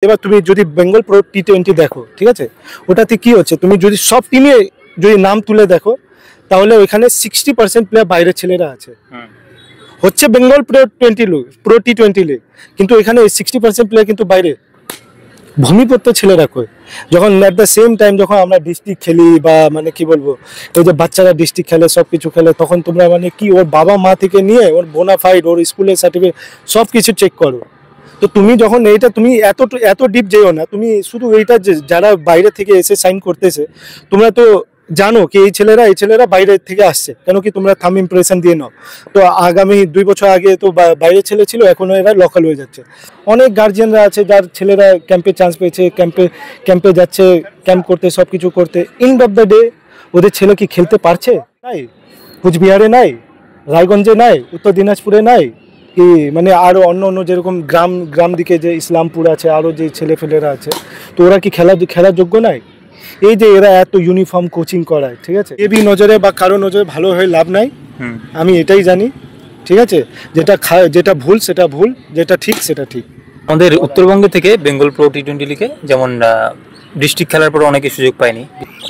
এবার তুমি যদি বেঙ্গল প্রো টি20 দেখো, ঠিক আছে, ওটাতে কি হচ্ছে, তুমি যদি সব টিমে যদি নাম তুলে দেখো তাহলে ওইখানে 60% প্লেয়ার বাইরের ছেলেরা আছে। হচ্ছে বেঙ্গল প্রো টি20 লিগ, কিন্তু এখানে 60% প্লেয়ার কিন্তু বাইরে ভূমিপুত্র ছেলেরা কই। যখন অ্যাট দ্য সেম টাইম যখন আমরা ডিস্ট্রিক্ট খেলি বা মানে কি বলবো, ওই যে বাচ্চারা ডিস্ট্রিক্ট খেলে সব কিছু খেলে, তখন তোমরা মানে কি ওর বাবা মা থেকে নিয়ে ওর বোনাফাইড, ওর স্কুলের সার্টিফিকেট সব কিছু চেক করো। তো তুমি যখন এইটা তুমি এত ডিপ যেও না, তুমি শুধু এইটা যারা বাইরে থেকে এসে সাইন করতেছে তোমরা তো জানো কি এই ছেলেরা বাইরে থেকে আসছে, কেন কি তোমরা থাম ইমপ্রেশন দিয়ে নাও। তো আগামী 2 বছর আগে তো বাইরে ছেলে ছিল, এখনো এরা লোকাল হয়ে যাচ্ছে। অনেক গার্জিয়ানরা আছে যার ছেলেরা ক্যাম্পে চান্স পেয়েছে, ক্যাম্পে যাচ্ছে, ক্যাম্প করতে সব কিছু করতে। এন্ড অফ দ্য ডে ওদের ছেলে কি খেলতে পারছে? নাই, কুচবিহারে নাই, রায়গঞ্জে নাই, উত্তর দিনাজপুরে নাই, কি মানে আরও অন্য যেরকম গ্রাম দিকে যে ইসলামপুর আছে, আরও যে ছেলেফেলেরা আছে, তো ওরা কি খেলার যোগ্য নাই? এই যে এরা এত ইউনিফর্ম কোচিং করায়, ঠিক আছে, এ বি নজরে বা কারো নজরে ভালো হয়ে লাভ নাই। আমি এটাই জানি, ঠিক আছে, যেটা ভুল সেটা ভুল, যেটা ঠিক সেটা ঠিক। আমাদের উত্তরবঙ্গ থেকে বেঙ্গল প্রো টি20 লিগে যেমন ডিস্ট্রিক্ট খেলার পর অনেকে সুযোগ পায়নি,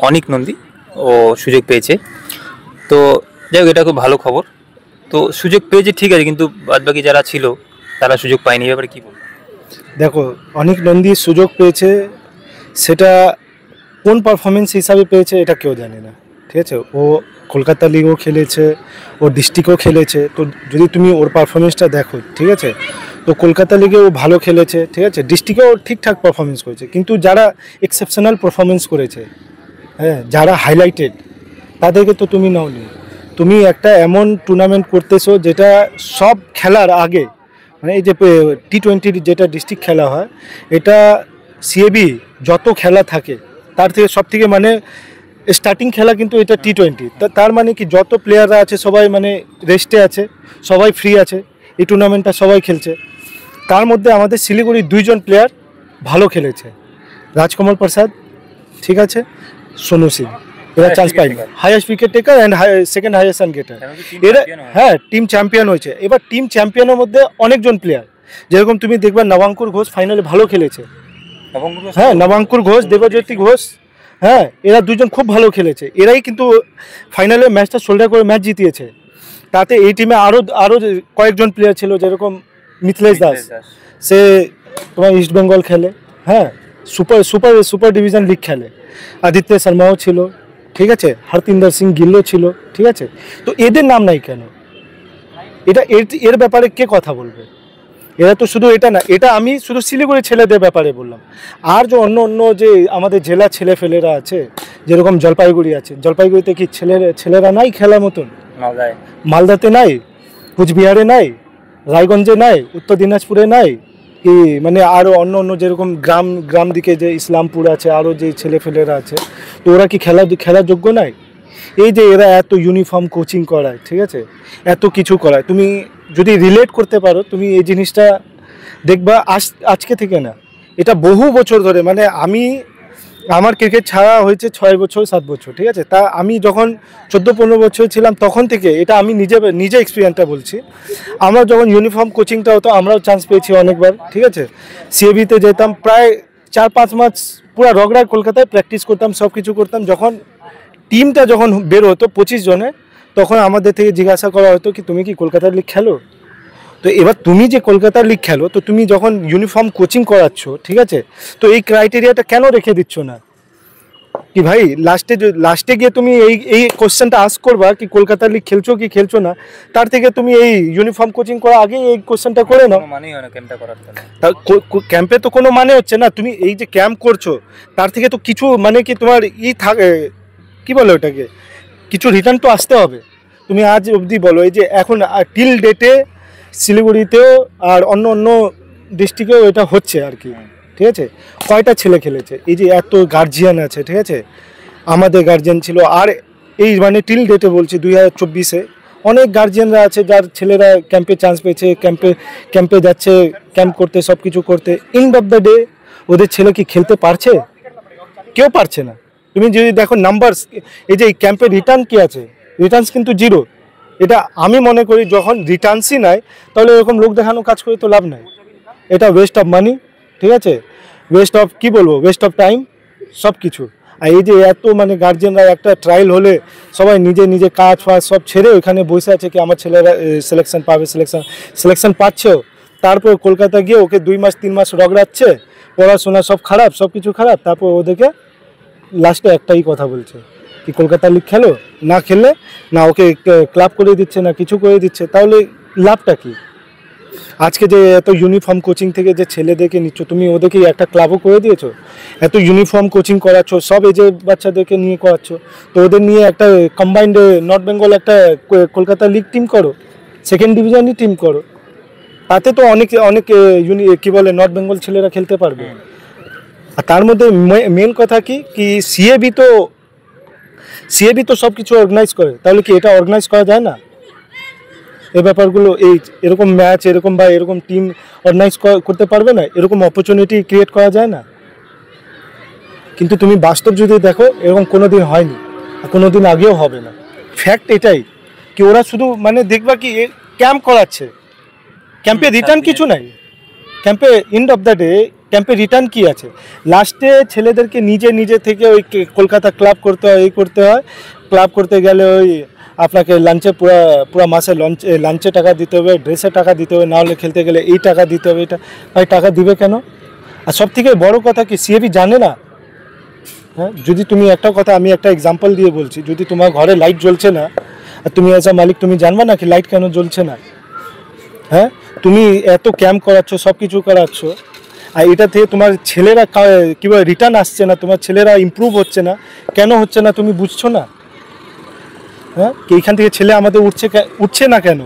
অনেক নন্দী ও সুযোগ পেয়েছে। তো যাই হোক, এটা খুব ভালো খবর। তো সুযোগ পেয়েছে ঠিক আছে, কিন্তু বাদবাকি যারা ছিল তারা সুযোগ পায়নি, এবারে কী বলবো? দেখো, অনেক নন্দী সুযোগ পেয়েছে, সেটা কোন পারফরমেন্স হিসাবে পেয়েছে এটা কেউ জানে না, ঠিক আছে। ও কলকাতা লিগও খেলেছে, ও ডিস্ট্রিক্টও খেলেছে। তো যদি তুমি ওর পারফরমেন্সটা দেখো, ঠিক আছে, তো কলকাতা লিগে ও ভালো খেলেছে, ঠিক আছে, ডিস্ট্রিক্টেও ঠিকঠাক পারফরমেন্স করেছে। কিন্তু যারা এক্সেপশনাল পারফরমেন্স করেছে, হ্যাঁ, যারা হাইলাইটেড, তাদেরকে তো তুমি নাওনি। তুমি একটা এমন টুর্নামেন্ট করতেছো যেটা সব খেলার আগে, মানে এই যে টি20 যেটা ডিস্ট্রিক্ট খেলা হয়, এটা সিএবি যত খেলা থাকে তার থেকে সব থেকে মানে স্টার্টিং খেলা কিন্তু এটা টি20। তার মানে কি যত প্লেয়াররা আছে সবাই মানে রেস্টে আছে, সবাই ফ্রি আছে, এই টুর্নামেন্টটা সবাই খেলছে। তার মধ্যে আমাদের শিলিগুড়ির 2 জন প্লেয়ার ভালো খেলেছে, রাজকমল প্রসাদ, ঠিক আছে, সোনু সিং, এরা চান্স পায়নি। Highest wicket taker and second highest run গেটার, এরা হ্যাঁ টিম চ্যাম্পিয়ন হয়েছে। এবার টিম চ্যাম্পিয়নের মধ্যে অনেকজন প্লেয়ার, যেরকম তুমি দেখবে নবাঙ্কুর ঘোষ ফাইনালে ভালো খেলেছে, হ্যাঁ, নবাঙ্কুর ঘোষ, দেবজ্যোতি ঘোষ, হ্যাঁ, এরা 2 জন খুব ভালো খেলেছে। এরাই কিন্তু ফাইনালে ম্যাচটা শোল্ডার করে ম্যাচ জিতিয়েছে। তাতে এই টিমে আরও কয়েকজন প্লেয়ার ছিল, যেরকম মিথিলেশ দাস, সে তোমার ইস্ট বেঙ্গল খেলে, হ্যাঁ, সুপার ডিভিশন লিগ খেলে। আদিত্য শর্মাও ছিল, ঠিক আছে, হরতিন্দর সিং গিল্লো ছিল, ঠিক আছে। তো এদের নাম নাই কেন? এর ব্যাপারে কে কথা বলবে? এরা তো শুধু এটা না, এটা আমি শুধু শিলিগুড়ি ছেলেদের ব্যাপারে বললাম। আর যে অন্য যে আমাদের জেলা ছেলেফেলেরা আছে, যেরকম জলপাইগুড়ি আছে, জলপাইগুড়িতে কি ছেলেরা নাই খেলার মতন? মালদাতে নাই, কুচবিহারে নাই, রায়গঞ্জে নাই, উত্তর দিনাজপুরে নাই, কি মানে আরও অন্য যেরকম গ্রাম দিকে যে ইসলামপুর আছে, আরও যে ছেলেফেলেরা আছে, তো ওরা কি খেলার যোগ্য নাই? এই যে এরা এত ইউনিফর্ম কোচিং করায়, ঠিক আছে, এত কিছু করায়, তুমি যদি রিলেট করতে পারো তুমি এই জিনিসটা দেখবা। আজকে থেকে না, এটা বহু বছর ধরে, মানে আমার ক্রিকেট ছাড়া হয়েছে 6 বছর 7 বছর, ঠিক আছে। তা আমি যখন 14-15 বছর ছিলাম তখন থেকে এটা আমি নিজে এক্সপিরিয়েন্সটা বলছি। আমরা যখন ইউনিফর্ম কোচিংটা হতো আমরাও চান্স পেয়েছি অনেকবার, ঠিক আছে। সিএবিতে যেতাম, প্রায় 4-5 মাস পুরো রগড়ায় কলকাতায় প্র্যাকটিস করতাম, সব কিছু করতাম। যখন টিমটা যখন বের হতো 25 জনে, তখন আমাদের থেকে জিজ্ঞাসা করা হতো কি তুমি কি কলকাতার লিগ খেলো? তো এবার তুমি যে কলকাতার লিগ খেলো, তো তুমি যখন ইউনিফর্ম কোচিং করাচ্ছ, ঠিক আছে, তো এই ক্রাইটেরিয়াটা কেন রেখে দিচ্ছ না? কি ভাই, লাস্টে গিয়ে তুমি এই কোশ্চেনটা আস্ক করবা কি কলকাতার লিগ খেলছো কি খেলছো না, তার থেকে তুমি এই ইউনিফর্ম কোচিং করা আগে এই কোশ্চেনটা করে নাও। ক্যাম্পে তো কোনো মানে হচ্ছে না, তুমি এই যে ক্যাম্প করছো তার থেকে তো কিছু মানে কি তোমার থাকে, কি বলে ওটাকে, কিছু রিটার্ন তো আসতে হবে। তুমি আজ অবধি বলো, এই যে এখন টিল ডেটে শিলিগুড়িতেও আর অন্য ডিস্ট্রিক্টেও এটা হচ্ছে আর কি, ঠিক আছে, কয়টা ছেলে খেলেছে? এই যে এত গার্জিয়ান আছে, ঠিক আছে, আমাদের গার্জিয়ান ছিল, আর এই মানে টিল ডেটে বলছি 2024-এ অনেক গার্জিয়ানরা আছে যার ছেলেরা ক্যাম্পে চান্স পেয়েছে, ক্যাম্পে যাচ্ছে, ক্যাম্প করতে সব কিছু করতে। এন্ড অফ দ্য ডে ওদের ছেলে কি খেলতে পারছে? কেউ পারছে না। তুমি যদি দেখো নাম্বারস, এই যে ক্যাম্পে রিটার্ন কি আছে, রিটার্নস কিন্তু 0। এটা আমি মনে করি যখন রিটার্নসই নাই তাহলে এরকম লোক দেখানো কাজ করে তো লাভ নাই, এটা ওয়েস্ট অফ মানি, ঠিক আছে। ওয়েস্ট অফ কী বলবো, ওয়েস্ট অফ টাইম সব কিছু। আর এই যে এত মানে গার্জেনরা একটা ট্রায়াল হলে সবাই নিজে নিজে কাজ ফাজ সব ছেড়ে ওইখানে বসে আছে কি আমার ছেলেরা সিলেকশন পাবে, সিলেকশন পাচ্ছেও, তারপর কলকাতা গিয়ে ওকে 2 মাস 3 মাস রগড়াচ্ছে, পড়াশোনা সব খারাপ, সব কিছু খারাপ, তারপর ওদেরকে লাস্টে একটাই কথা বলছে কি কলকাতা লিগ খেলো, না খেললে না ওকে ক্লাব করে দিচ্ছে না কিছু করে দিচ্ছে, তাহলে লাভটা কি? আজকে যে এত ইউনিফর্ম কোচিং থেকে যে ছেলেদেরকে নিচ্ছ, তুমি ওদেরকে একটা ক্লাবও করে দিয়েছো, এত ইউনিফর্ম কোচিং করাচ্ছ, সব এজের বাচ্চাদেরকে নিয়ে করাচ্ছ, তো ওদের নিয়ে একটা কম্বাইন্ড নর্থ বেঙ্গল একটা কলকাতা লিগ টিম করো, সেকেন্ড ডিভিশনই টিম করো, তাতে তো অনেক অনেক কী বলে নর্থ বেঙ্গল ছেলেরা খেলতে পারবে। আর তার মধ্যে মেন কথা কি সিএবি তো সব কিছু অর্গানাইজ করে, তাহলে কি এটা অর্গানাইজ করা যায় না? এই ব্যাপারগুলো এরকম ম্যাচ এরকম বা এরকম টিম অর্গানাইজ করতে পারবে না, এরকম অপরচুনিটি ক্রিয়েট করা যায় না? কিন্তু তুমি বাস্তব যদি দেখো এরকম কোনো দিন হয়নি আর কোনো দিন আগেও হবে না। ফ্যাক্ট এটাই কি ওরা শুধু মানে দেখবা কি ক্যাম্প করাচ্ছে, ক্যাম্পে রিটার্ন কিছু নাই, ক্যাম্পে এন্ড অফ দ্য ডে ক্যাম্পে রিটার্ন কি আছে? লাস্টে ছেলেদেরকে নিজে থেকে ওই কলকাতা ক্লাব করতে হয়, এই করতে হয়, ক্লাব করতে গেলে ওই আপনাকে লাঞ্চে পুরো মাসে লাঞ্চে টাকা দিতে হবে, ড্রেসে টাকা দিতে হবে, না হলে খেলতে গেলে এই টাকা দিতে হবে, এটা ভাই টাকা দিবে কেন? আর সব থেকে বড় কথা কি সিএবি জানে না? হ্যাঁ, যদি তুমি একটা কথা আমি একটা এক্সাম্পল দিয়ে বলছি, যদি তোমার ঘরে লাইট জ্বলছে না আর তুমি এজ আ মালিক তুমি জানবা না কি লাইট কেন জ্বলছে না? হ্যাঁ, তুমি এত ক্যাম্প করাচ্ছ, সব কিছু করাচ্ছ, আর এটা থেকে তোমার ছেলেরা কীভাবে রিটার্ন আসছে না, তোমার ছেলেরা ইমপ্রুভ হচ্ছে না, কেন হচ্ছে না তুমি বুঝছো না? হ্যাঁ, এইখান থেকে ছেলে আমাদের উঠছে না কেন?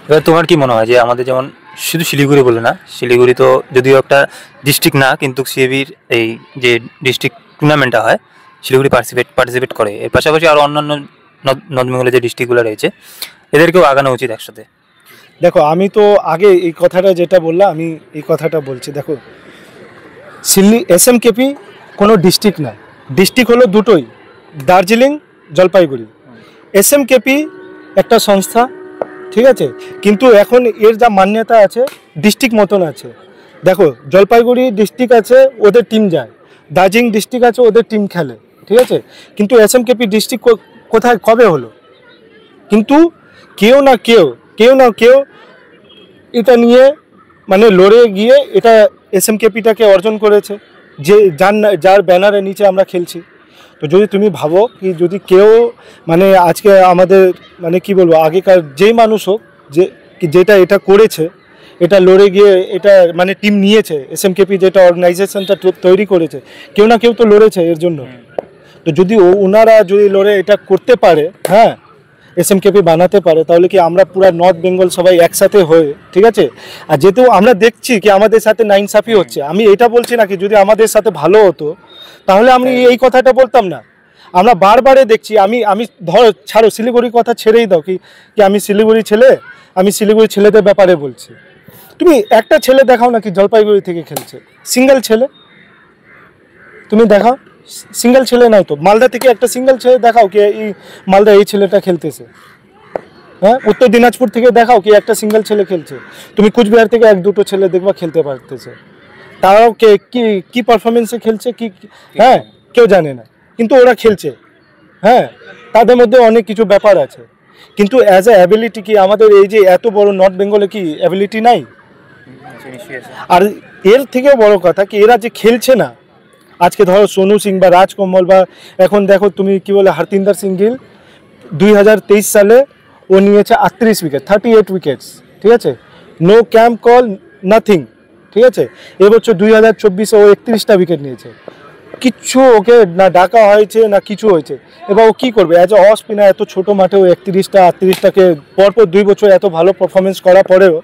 এবার তোমার কি মনে হয় যে আমাদের যেমন শুধু শিলিগুড়ি বলে না, শিলিগুড়ি তো যদিও একটা ডিস্ট্রিক্ট না, কিন্তু সিএবির এই যে ডিস্ট্রিক্ট টুর্নামেন্টটা হয় শিলিগুড়ি পার্টিসিপেট করে, এর পাশাপাশি আরও অন্যান্য নর্থ বেঙ্গলের যে ডিস্ট্রিক্টগুলো রয়েছে এদেরকেও আগানো উচিত একসাথে। দেখো আমি তো আগে এই কথাটা যেটা বললাম আমি এই কথাটা বলছি, দেখো এসএমকেপি কোনো ডিস্ট্রিক্ট না, ডিস্ট্রিক্ট হলো দুটোই, দার্জিলিং জলপাইগুড়ি। এসএমকেপি একটা সংস্থা, ঠিক আছে, কিন্তু এখন এর যা মান্যতা আছে ডিস্ট্রিক্ট মতন আছে। দেখো জলপাইগুড়ি ডিস্ট্রিক্ট আছে, ওদের টিম যায়, দার্জিলিং ডিস্ট্রিক্ট আছে, ওদের টিম খেলে, ঠিক আছে, কিন্তু এসএমকেপি ডিস্ট্রিক্ট কোথায় কবে হলো? কিন্তু কেউ না কেউ এটা নিয়ে মানে লড়ে গিয়ে এটা এসএমকেপিটাকে অর্জন করেছে, যে যার ব্যানারের নিচে আমরা খেলছি। তো যদি তুমি ভাবো কি যদি কেউ মানে আজকে আমাদের মানে কি বলবো আগেকার যেই মানুষ হোক যেটা এটা করেছে, এটা লড়ে গিয়ে এটা মানে টিম নিয়েছে, এসএমকেপি যেটা অর্গানাইজেশনটা তৈরি করেছে, কেউ না কেউ তো লড়েছে এর জন্য। তো যদি ওনারা যদি লড়ে এটা করতে পারে, হ্যাঁ এসএমকেপি বানাতে পারে, তাহলে কি আমরা পুরো নর্থ বেঙ্গল সবাই একসাথে হয়ে, ঠিক আছে। আর যেহেতু আমরা দেখছি কি আমাদের সাথে নাইনসাফি হচ্ছে, আমি এটা বলছি না কি যদি আমাদের সাথে ভালো হতো তাহলে আমি এই কথাটা বলতাম না। আমরা বারবারে দেখছি, আমি ধরো ছাড়ো শিলিগুড়ির কথা ছেড়েই দাও, কি আমি শিলিগুড়ি ছেলে, আমি শিলিগুড়ি ছেলেদের ব্যাপারে বলছি। তুমি একটা ছেলে দেখাও না কি জলপাইগুড়ি থেকে খেলছে, সিঙ্গেল ছেলে তুমি দেখাও, সিঙ্গেল ছেলে নাই তো। মালদা থেকে একটা সিঙ্গেল ছেলে দেখাও কি এই মালদা এই ছেলেটা খেলতেছে। হ্যাঁ, উত্তর দিনাজপুর থেকে দেখাও কি একটা সিঙ্গেল ছেলে খেলছে। তুমি কুচবিহার থেকে 1-2 ছেলে দেখবা খেলতে পারতেছে, তারাও কি পারফরমেন্সে খেলছে কি হ্যাঁ কেউ জানে না, কিন্তু ওরা খেলছে। হ্যাঁ, তাদের মধ্যে অনেক কিছু ব্যাপার আছে, কিন্তু অ্যাজ এ অ্যাবিলিটি কি আমাদের এই যে এত বড় নর্থ বেঙ্গলে কি অ্যাবিলিটি নাই? আর এর থেকেও বড় কথা কি এরা যে খেলছে না, আজকে ধরো সোনু সিং বা রাজকমল বা এখন দেখো তুমি কি বলে হরতিন্দর সিং গিল 2023 সালে ও নিয়েছে 38 উইকেট, 38 উইকেটস, ঠিক আছে, নো ক্যাম্প কল নাথিং, ঠিক আছে। এবছর 2024-এ ও 31টা উইকেট নিয়েছে, কিচ্ছু ওকে না ডাকা হয়েছে না কিছু হয়েছে। এবার ও কী করবে অ্যাজ এ অফ স্পিনার, এত ছোটো মাঠে ও 38টাকে পরপর 2 বছর এত ভালো পারফরমেন্স করার পরেও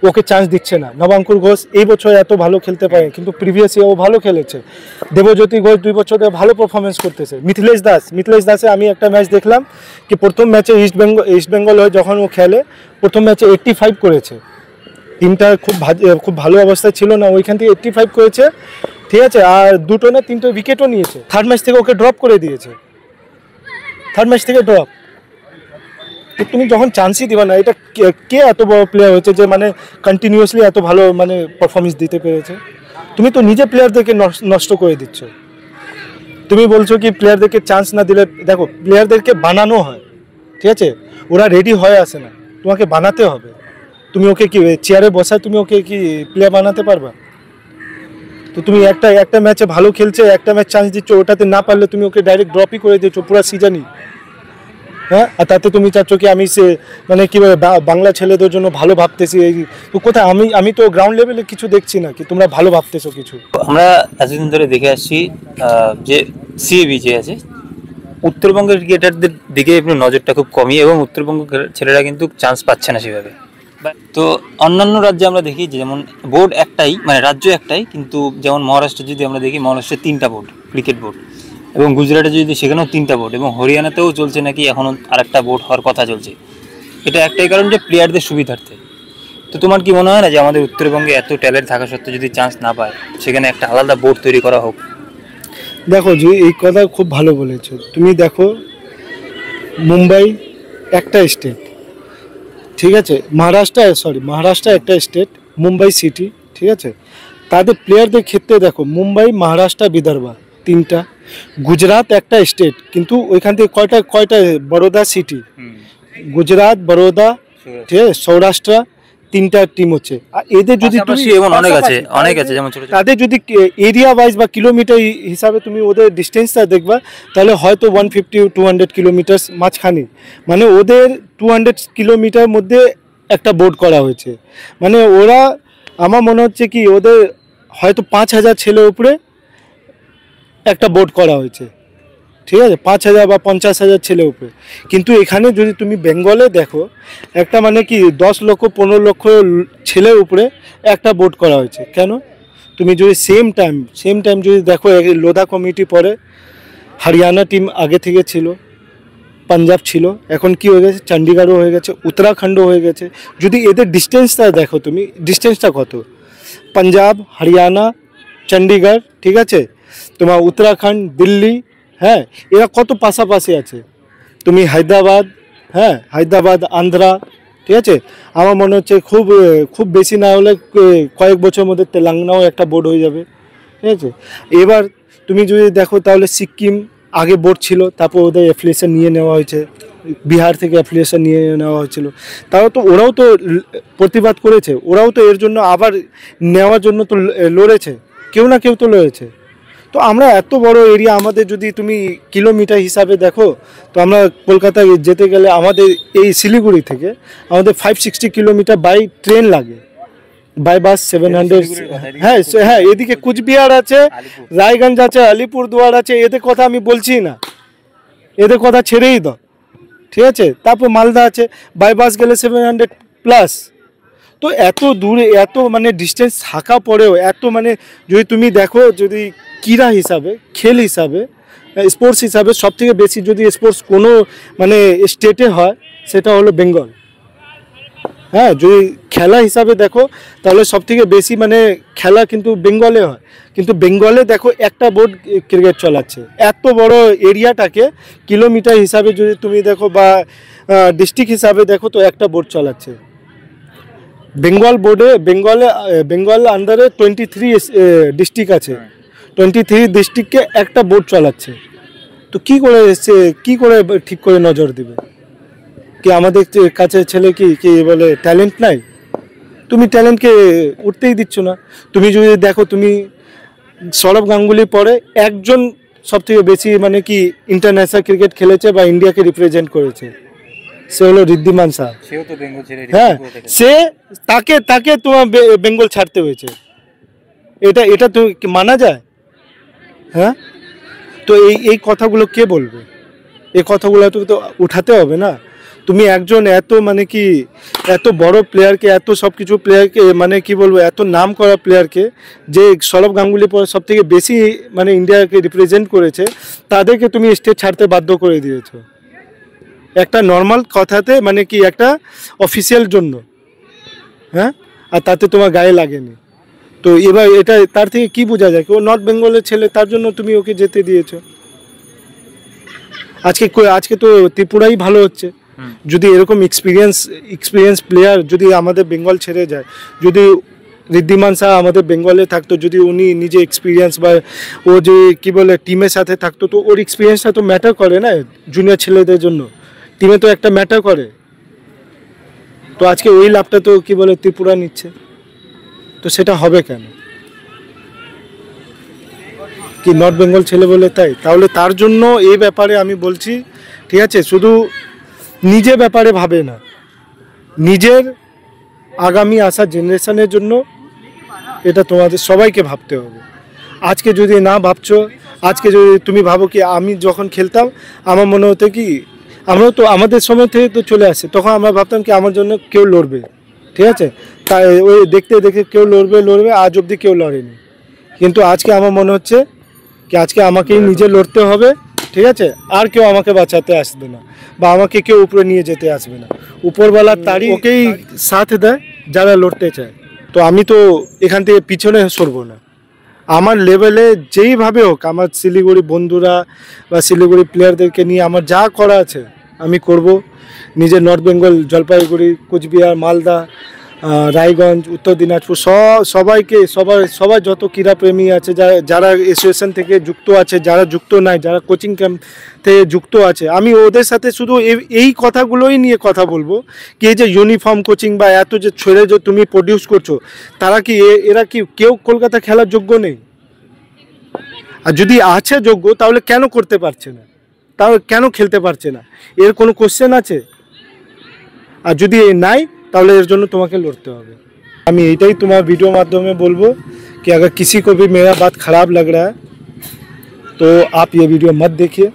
ওকে চান্স দিচ্ছে না। নবাঙ্কুর ঘোষ এই বছর এত ভালো খেলতে পারে, কিন্তু প্রিভিয়াস ইয়ার ও ভালো খেলেছে। দেবজ্যোতি ঘোষ 2 বছর ধরে ভালো পারফরমেন্স করতেছে। মিথিলেশ দাসে আমি একটা ম্যাচ দেখলাম কি প্রথম ম্যাচে ইস্ট বেঙ্গল হয়ে যখন ও খেলে প্রথম ম্যাচে 85 করেছে, টিমটা খুব ভালো অবস্থায় ছিল না, ওইখান থেকে 85 করেছে, ঠিক আছে, আর 2টো না 3টে উইকেটও নিয়েছে। থার্ড ম্যাচ থেকে ওকে ড্রপ করে দিয়েছে, থার্ড ম্যাচ থেকে ড্রপ। তো তুমি যখন চান্সই দিবা না, এটা কে এত বড় প্লেয়ার হয়েছে যে মানে কন্টিনিউয়াসলি এত ভালো মানে পারফরমেন্স দিতে পেরেছে? তুমি তো নিজে প্লেয়ারদেরকে নষ্ট করে দিচ্ছ। তুমি বলছো কি প্লেয়ারদেরকে চান্স না দিলে, দেখো প্লেয়ারদেরকে বানানো হয়, ঠিক আছে, ওরা রেডি হয়ে আসে না, তোমাকে বানাতে হবে। তুমি ওকে কি চেয়ারে বসায় তুমি ওকে কি প্লেয়ার বানাতে পারবা? তো তুমি একটা ম্যাচে ভালো খেলছে, একটা ম্যাচ চান্স দিচ্ছ, ওটাতে না পারলে তুমি ওকে ডাইরেক্ট ড্রপই করে দিচ্ছ পুরো সিজনই। হ্যাঁ, আর তাতে তুমি চাচ্ছ কি আমি সে মানে কীভাবে বাংলা ছেলেদের জন্য ভালো ভাবতেছি, এই তো কোথায়? আমি তো গ্রাউন্ড লেভেলে কিছু দেখছি না কি তোমরা ভালো ভাবতেছো কিছু। আমরা এতদিন ধরে দেখে আসছি যে সিএবি যে আছে, উত্তরবঙ্গের ক্রিকেটারদের দিকে একটু নজরটা খুব কমই, এবং উত্তরবঙ্গের ছেলেরা কিন্তু চান্স পাচ্ছে না সেভাবে। তো অন্যান্য রাজ্যে আমরা দেখি যেমন বোর্ড একটাই, মানে রাজ্য একটাই, কিন্তু যেমন মহারাষ্ট্রে যদি আমরা দেখি, মহারাষ্ট্রে 3টা বোর্ড, ক্রিকেট বোর্ড, এবং গুজরাটে যদি সেখানেও 3টা বোর্ড, এবং হরিয়ানাতেও চলছে নাকি এখনও আরেকটা বোর্ড হওয়ার কথা চলছে। এটা একটাই কারণ যে প্লেয়ারদের সুবিধার্থে। তো তোমার কি মনে হয় না যে আমাদের উত্তরবঙ্গে এত ট্যালেন্ট থাকা সত্ত্বেও যদি চান্স না পায়, সেখানে একটা আলাদা বোর্ড তৈরি করা হোক? দেখো যে এই কথা খুব ভালো বলেছো তুমি। দেখো মুম্বাই একটা স্টেট, ঠিক আছে, মহারাষ্ট্র একটা স্টেট, মুম্বাই সিটি, ঠিক আছে, তাদের প্লেয়ারদের ক্ষেত্রে দেখো মুম্বাই, মহারাষ্ট্র, বিদর্ভা 3টা, গুজরাট একটা স্টেট, কিন্তু ওইখান থেকে কয়টা বরোদা সিটি, গুজরাট, বরোদা, ঠিক আছে, সৌরাষ্ট্র, 3টা টিম হচ্ছে। আর এদের যদি তুমি অনেক আছে যেমন তাদের যদি এরিয়া ওয়াইজ বা কিলোমিটার হিসাবে তুমি ওদের ডিস্টেন্সটা দেখবা, তাহলে হয়তো 150-200 কিলোমিটার মাঝখানে, মানে ওদের 200 কিলোমিটার মধ্যে একটা বোর্ড করা হয়েছে। মানে ওরা, আমার মনে হচ্ছে কি ওদের হয়তো 5000 ছেলের উপরে একটা বোর্ড করা হয়েছে, ঠিক আছে, 5000 বা 50,000 ছেলের উপরে। কিন্তু এখানে যদি তুমি বেঙ্গলে দেখো, একটা মানে কি 10 লক্ষ 15 লক্ষ ছেলের উপরে একটা বোর্ড করা হয়েছে। কেন? তুমি যদি সেম টাইম যদি দেখো, লোধা কমিটি পরে হরিয়ানা টিম আগে থেকে ছিল, পাঞ্জাব ছিল, এখন কি হয়ে গেছে, চণ্ডীগড়ও হয়ে গেছে, উত্তরাখণ্ডও হয়ে গেছে। যদি এদের ডিস্টেন্সটা দেখো তুমি, ডিস্টেন্সটা কত, পাঞ্জাব, হরিয়ানা, চণ্ডীগড়, ঠিক আছে, তোমার উত্তরাখণ্ড, দিল্লি, হ্যাঁ, এরা কত পাশাপাশি আছে। তুমি হায়দ্রাবাদ, আন্ধ্রা, ঠিক আছে, আমার মনে হচ্ছে খুব বেশি না হলে কয়েক বছরের মধ্যে তেলেঙ্গানাও একটা বোর্ড হয়ে যাবে, ঠিক আছে। এবার তুমি যদি দেখো তাহলে সিকিম আগে বোর্ড ছিল, তারপর ওদের অ্যাফিলিয়েশন নিয়ে নেওয়া হয়েছে, বিহার থেকে অ্যাফিলিয়েশন নিয়ে নেওয়া হয়েছিল, ওরাও তো প্রতিবাদ করেছে, ওরাও তো এর জন্য আবার নেওয়ার জন্য তো লড়েছে, কেউ না কেউ তো লড়েছে। তো আমরা এত বড় এরিয়া, আমাদের যদি তুমি কিলোমিটার হিসাবে দেখো, তো আমরা কলকাতায় যেতে গেলে আমাদের এই শিলিগুড়ি থেকে আমাদের 560 কিলোমিটার বাই ট্রেন লাগে, বাই বাস 700। হ্যাঁ, এদিকে কুচবিহার আছে, রায়গঞ্জ আছে, আলিপুরদুয়ার আছে, এদের কথা আমি বলছি না, এদের কথা ছেড়েই দাও, ঠিক আছে। তারপর মালদা আছে, বাই বাস গেলে 700+। তো এত দূরে, এত মানে ডিস্টেন্স থাকা পরেও এত মানে যদি তুমি দেখো, যদি ক্রীড়া হিসাবে, খেল হিসাবে, স্পোর্টস হিসাবে সবথেকে বেশি যদি স্পোর্টস কোনো মানে স্টেটে হয়, সেটা হলো বেঙ্গল। হ্যাঁ, যদি খেলা হিসাবে দেখো তাহলে সবথেকে বেশি মানে খেলা কিন্তু বেঙ্গলে হয়, কিন্তু বেঙ্গলে দেখো একটা বোর্ড ক্রিকেট চালাচ্ছে, এত বড় এরিয়াটাকে কিলোমিটার হিসাবে যদি তুমি দেখো বা ডিস্ট্রিক্ট হিসাবে দেখো, তো একটা বোর্ড চালাচ্ছে। বেঙ্গল আন্ডারে 23 ডিস্ট্রিক্ট আছে, 23 ডিস্ট্রিক্টকে একটা বোর্ড চালাচ্ছে। তো কি করে ঠিক করে নজর দিবে কি? আমাদের কাছে ছেলে কি বলে ট্যালেন্ট নাই? তুমি ট্যালেন্টকে উঠতেই দিচ্ছ না। তুমি যদি দেখো, তুমি সৌরভ গাঙ্গুলি পরে একজন সবথেকে বেশি মানে কি ইন্টারন্যাশনাল ক্রিকেট খেলেছে বা ইন্ডিয়াকে রিপ্রেজেন্ট করেছে, সে হলো ঋদ্ধিমান শাহ। হ্যাঁ, তাকে তোমার বেঙ্গল ছাড়তে হয়েছে, এটা তো মানা যায়? হ্যাঁ, তো এই কথাগুলো কে বলবে? এই কথাগুলো তো উঠাতে হবে না। তুমি একজন এত মানে কি এত বড় প্লেয়ারকে, এত সব কিছু প্লেয়ারকে, মানে কি বলবো, এত নাম করা প্লেয়ারকে, যে সৌরভ গাঙ্গুলি পরে সব থেকে বেশি মানে ইন্ডিয়াকে রিপ্রেজেন্ট করেছে, তাদেরকে তুমি স্টেট ছাড়তে বাধ্য করে দিয়েছো একটা নর্মাল কথাতে, মানে কি একটা অফিসিয়াল জন্য। হ্যাঁ, আর তাতে তোমার গায়ে লাগেনি। তো এবার এটা তার থেকে কি বোঝা যায়? ও নর্থ বেঙ্গলের ছেলে, তার জন্য তুমি ওকে যেতে দিয়েছো। আজকে তো ত্রিপুরাই ভালো হচ্ছে, যদি এরকম এক্সপিরিয়েন্স প্লেয়ার যদি আমাদের বেঙ্গল ছেড়ে যায়, যদি ঋদ্ধিমান শাহ আমাদের বেঙ্গলে থাকতো, যদি উনি নিজে এক্সপিরিয়েন্স বা ও যে কী বলে টিমের সাথে থাকতো, তো ওর এক্সপিরিয়েন্সটা তো ম্যাটার করে না জুনিয়র ছেলেদের জন্য, টিমে তো একটা ম্যাটার করে। তো আজকে ওই লাভটা তো কী বলে ত্রিপুরা নিচ্ছে, তো সেটা হবে কেন? কি নর্থ বেঙ্গল ছেলে বলে তাই? তাহলে তার জন্য এই ব্যাপারে আমি বলছি, ঠিক আছে, শুধু নিজের ব্যাপারে ভাবে না, নিজের আগামী আসা জেনারেশনের জন্য এটা তোমাদের সবাইকে ভাবতে হবে। আজকে যদি না ভাবছো, আজকে যদি তুমি ভাবো কি আমি যখন খেলতাম আমার মনে হতো কি, আমরাও তো আমাদের সময় থেকে তো চলে আসে, তখন আমরা ভাবতাম কি আমার জন্য কেউ লড়বে, ঠিক আছে, তাই ওই দেখতে দেখে কেউ লড়বে, আজ অবধি কেউ লড়েনি। কিন্তু আজকে আমার মনে হচ্ছে কি আজকে আমাকেই নিজে লড়তে হবে, ঠিক আছে, আর কেউ আমাকে বাঁচাতে আসবে না বা আমাকে কেউ উপরে নিয়ে যেতে আসবে না। উপরওয়ালার তাড়ি ওকেই সাথ দেয় যারা লড়তে চায়। তো আমি তো এখান থেকে পিছনে সরবো না, আমার লেভেলে যেইভাবে হোক, আমার শিলিগুড়ি বন্ধুরা বা শিলিগুড়ি প্লেয়ারদেরকে নিয়ে আমার যা করা আছে আমি করব। নিজের নর্থ বেঙ্গল, জলপাইগুড়ি, কোচবিহার, মালদা, রায়গঞ্জ, উত্তর দিনাজপুর সবাই যত ক্রীড়াপ্রেমী আছে, যারা অ্যাসোসিয়েশন থেকে যুক্ত আছে, যারা যুক্ত নাই, যারা কোচিং ক্যাম্প থেকে যুক্ত আছে, আমি ওদের সাথে শুধু এই কথাগুলোই নিয়ে কথা বলবো কি এই যে ইউনিফর্ম কোচিং বা এত যে ছেড়ে যে তুমি প্রডিউস করছো, তারা কি এরা কি কেউ কলকাতা খেলার যোগ্য নেই? আর যদি আছে যোগ্য তাহলে কেন করতে পারছে না, তাহলে কেন খেলতে পারছে না, এর কোনো কোশ্চেন আছে? আর যদি নাই তাহলে এর জন্য তোমাকে লড়তে হবে। আমি এইটাই তোমার वीडियो माध्यम बोलबो कि अगर किसी को भी मेरा बात ख़राब लग रहा है तो आप ये वीडियो मत देखिए।